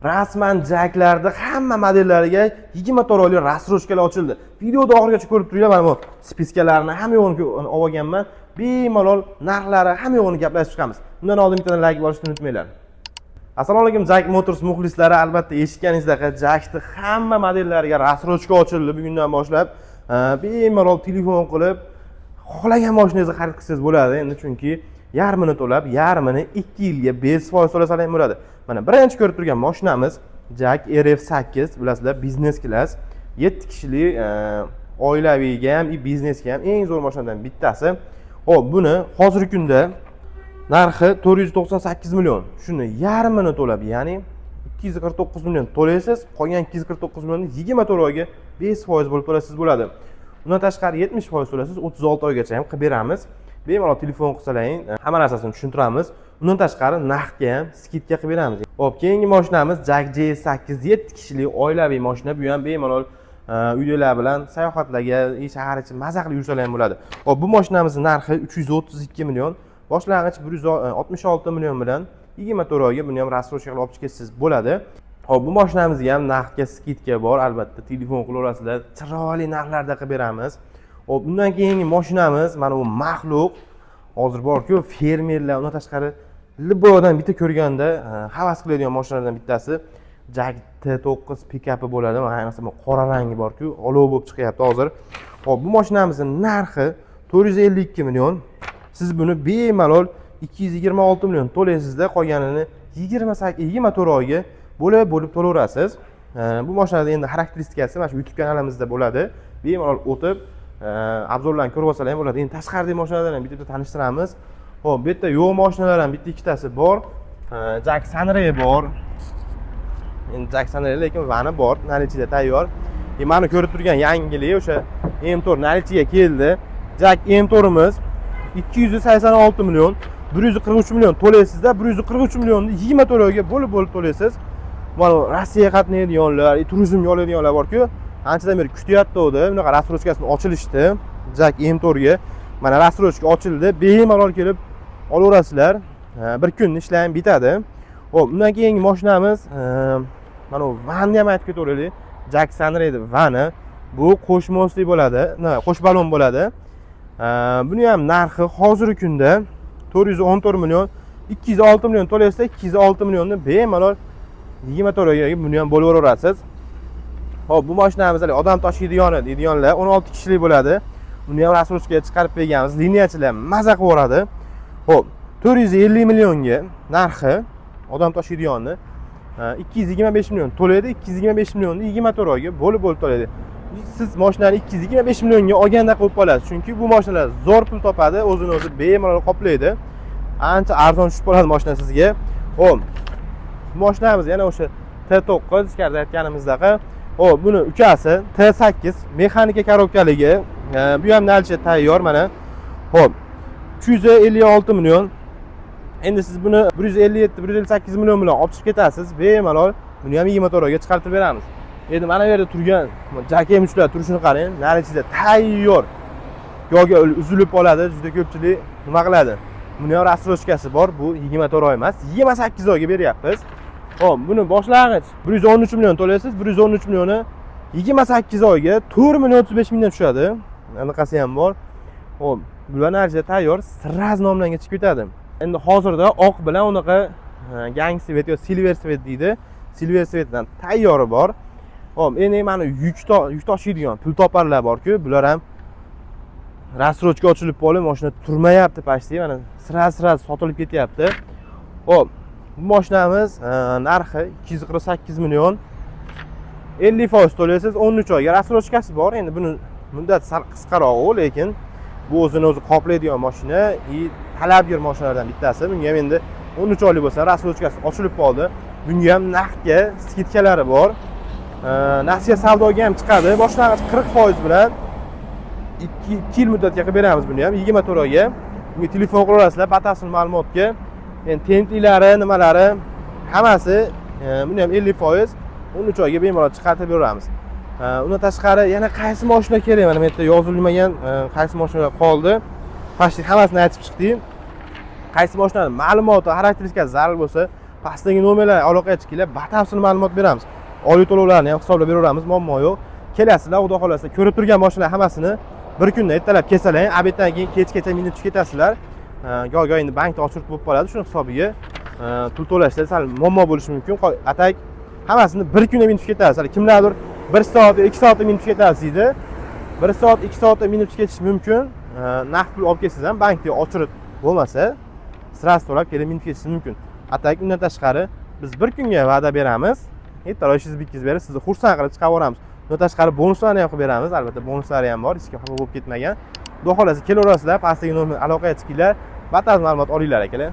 Rasman jaklarda hamma modellariga 24 oylik rassrochkalar ochildi. Videoda oxirigacha ko'rib turinglar, mana bu spiskalarni hamma yo'g'ini olib olganman. Bemalol narxlari hamma yo'g'ini gaplashib chiqamiz. Undan oldin bitta like bosishni unutmanglar. Assalomu alaykum Jack Motors muxlislari, albatta eshitganingizdek, Jack'ni hamma modellariga rassrochka ochildi bugundan boshlab. Bemalol telefon qilib xohlagan mashinangizni xarid qilsangiz bo'ladi. Endi chunki yarmini to'lab, yarmini 2 yilga 5% to'lasangiz ham bo'ladi. Mana birinchi ko'rib turgan mashinamiz Jack RF8, bilasizlar, biznes klass, 7 kishilik oilaviyga ham, biznesga ham eng zo'r mashinalardan bittasi. Xo'p, buni hozirgi kunda narxi 498 million. Shuni yarmini to'lab, ya'ni 249 million to'laysiz, qolgan 249 millionni 24 oyga 5% bo'lib to'lasiz bo'ladi. Undan tashqari 70% to'lasiz, 36 oygacha ham qilib beramiz. Bemalol telefon qilsalaring, hamma narsasini tushuntiramiz. Undan tashqari narxga ham skidka qilib beramiz. Xo'p, keyingi mashinamiz Jack J8, 7 kishilik oilaviy mashina. Bu ham bemalol uylar bilan sayohatlarga, shahar ichi maza qilib yursalar ham bo'ladi. Xo'p, bu mashinamizning narxi 332 million. Boshlang'ich 166 million bilan 24 oyga buni ham rassrochka olib chiqasiz bo'ladi. Xo'p, bu mashinamizga ham narxga skidka bor, albatta telefon qilaverasizlar. Chiroyli narxlarda qilib beramiz. Xo'p, bundan keyingi mashinamiz mana bu maxluq. Hozir bor-ku, fermerlar, undan tashqari libodan bitta ko'rganda havas qiladigan mashinalardan bittasi Jack T9 pikapi bo'ladi. Mana ayniqsa qora rangi bor-ku, olov bo'lib chiqyapti hozir. Xo'p, bu mashinamizning narxi 452 million. Siz buni bemalol 226 million to'laysizda, qolganini 24 oyga bo'lib to'laverasiz. Bu mashinada endi xarakteristikasi mana shu YouTube kanalimizda bo'ladi. Bemalol o'tib obzorlarni ko'rib olsalar ham bo'ladi. Endi tashqaridagi mashinalardan ham bitta tanishtiramiz. Xo'p, bu yerda yo'q mashinalar ham bitta ikkitasi bor. Jack Sunray bor. Endi Jack Sunray lekin vani bor, nalichiga tayyor. Mana ko'rib turgan yangilik o'sha M4 nalichiga keldi. Jack M4'imiz 286 million, 143 million to'laysizda, 143 millionni 24 oyga bo'lib to'laysiz. Mana Rossiyaga qatnaydiganlar, turizmga oladiganlar bor-ku, anchadan beri kutyapti edi. Bunaqa rassrochkasini ochilishdi. Jack M4 ga mana rassrochka ochildi. Bemalol kelib olaverasizlar. Bir kun ishlayam bitadi. Xo'p, undan keyingi mashinamiz mana bu vanni ham aytib ketaveraylik. Jack Sunray vani. Bu qo'shmosli bo'ladi, qo'sh balon bo'ladi. Buni ham narxi hozirgi kunda 414 million, 206 million to'laysiz, 206 millionni bemalol 24 oyga buni ham bo'laverasiz. Xo'p, bu mashinamiz odam tashiydiganlar 16 kishilik bo'ladi. Buni ham rassrochkaga chiqarib berganmiz. Liniyachilar maza qilib yoradi. Xo'p, 450 millionga narxi odam tashiydiganni 225 million to'laydi. 225 millionni 24 oyga bo'lib to'laydi. Siz mashinani 225 millionga olganda qo'yib qolasiz. Chunki bu mashinalar zo'r pul topadi, o'zini o'zi bemalol qoplaydi. Ancha arzon tushib qoladi mashina sizga. Xo'p, bu mashinamiz yana o'sha T9 ichkarida aytganimizdek. Xo'p, buni ukasi T8 mexanika korobkaligi. Bu ham nalichi tayyor mana. Xo'p, 356 million. Endi siz buni 157-158 million bilan olib chiqib ketasiz. Bemalol buni ham 24 oyga chiqarib beramiz. Endi mana bu yerda turgan Jack M3lar turishini qarang. Narichida tayyor. Yo'lga uzilib qoladi, juda ko'pchilik nima qiladi? Buni ham rassrochkasi bor. Bu 24 oy emas, 28 oyga beryapmiz. Xo'p, buni boshlang'ich 113 million to'laysiz, 113 millionni 28 oyga 4 million 35 mingdan tushadi. Anaqasi ham bor. Xo'p, bular narxida tayyor, sraz nomlangan chiqib ketadi. Endi hozirda oq bilan unaqa gang svet yoki silver svet deydi. Silver svetdan tayyori bor. Xo'p, endi mana yuk tashiydigan pul toparlar bor-ku, bular ham rassrochka ochilib qolib, mashina turmayapti pashti, mana sira sotilib ketyapti. Xo'p, bu mashinamiz narxi 248 million. 50% to'laysiz, 13 oyga rassrochkasi bor. Endi buni muddat sal qisqaroq, lekin bu o'zini o'zi qoplaydigan mashina, talabgir mashinalardan bittasi. Bunga ham endi 13 oylik bo'lsa, rassrochkasi ochilib qoldi. Bunga ham narxga skidkalari bor. Nasiya savdoga ham chiqadi. Boshlang'ich 40% bilan 2 yil muddatga qilib beramiz buni ham 24 oyga. Bunga telefon qilaverasizlar batafsil ma'lumotga. Endi tentlilari, nimalari hammasi buni ham 50% 13 oyga bemalol chiqarib beramiz. Undan tashqari yana qaysi mashina kerak? Mana bu yerda yozilmagan qaysi mashinalar qoldi. Pashti hammasini aytib chiqdik. Qaysi mashinaning ma'lumoti, xarakteristikasi zarur bo'lsa, pastdagi nomerlarga aloqaga chiqinglar, batafsil ma'lumot beramiz. Oylik to'lovlarni ham hisoblab beraveramiz, muammo yo'q. Kelasizlar, xudo xolasa, ko'rib turgan mashinalar hammasini bir kunda ertalab kelsalar, obeddan keyin kechgacha minib tushib ketasizlar. Go'yo endi bankda ochirib bo'lib qoladi, shuni hisobiga pul to'lashda sal muammo bo'lishi mumkin. Atak hammasini bir kunda minib tushib ketasiz. Kimlardir 1 soat, 2 soatda minib tushib ketasiz deydi. 1 soat, 2 soatda minib tushib ketish mumkin. Naqd pul olib kelsangiz ham bankda ochirib bo'lmasa, sras to'lab kelib minib ketishingiz mumkin. Atak undan tashqari biz bir kunga va'da beramiz. Ertaroq ishingizni bitkizib berib, sizni xursand qilib chiqarib undan tashqari bonuslarni ham qilib beramiz. Albatta bonuslari ham bor, hech kim xafa bo'lib ketmagan. Xudo xolasa kelaverasizlar, pastdagi nomer aloqaga chiqinglar, batafsil ma'lumot olinglar akalar.